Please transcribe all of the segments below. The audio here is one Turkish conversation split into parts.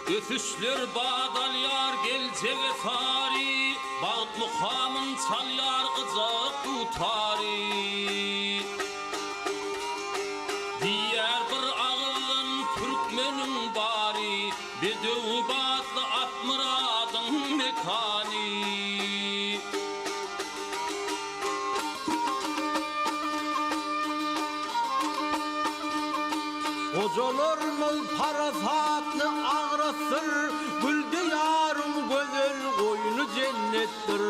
Öfüşler bağdalyar gelcege tari, bağıt muhamın çalyar kızak utari. Diğer bir ağılın Türkmenin bari, bedev bağıtlı atmıradın mekani. Ocalarımız parafatlı ağrasır, gül diyarım güzel oyunu cennettir.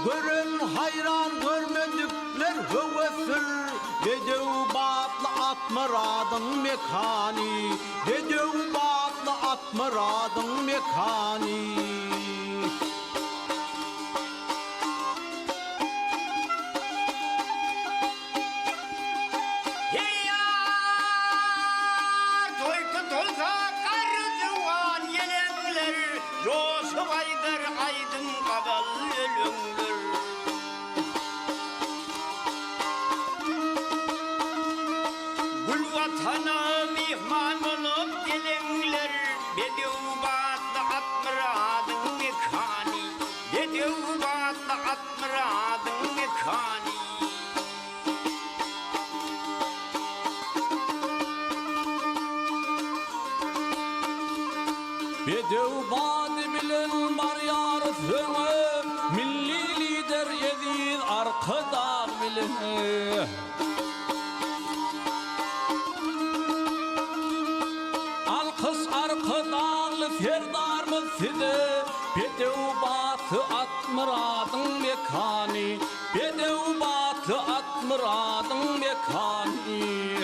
Gören hayran görmedikler hövesir, bedev batlı atmaradın mekani, bedev batlı atmaradın mekani. Aydın kabal ölündür. Gül vatana mihman olup gelenler, bedev batlı atmıradın mekani, bedev batlı atmıradın mekani. Bedev badi bilen bar yar söne, milli lider yedid arkadar bilen. Alkış arkadağlı ferdarmız size, bedev batı atmıradın mekani, bedev batı atmıradın mekani.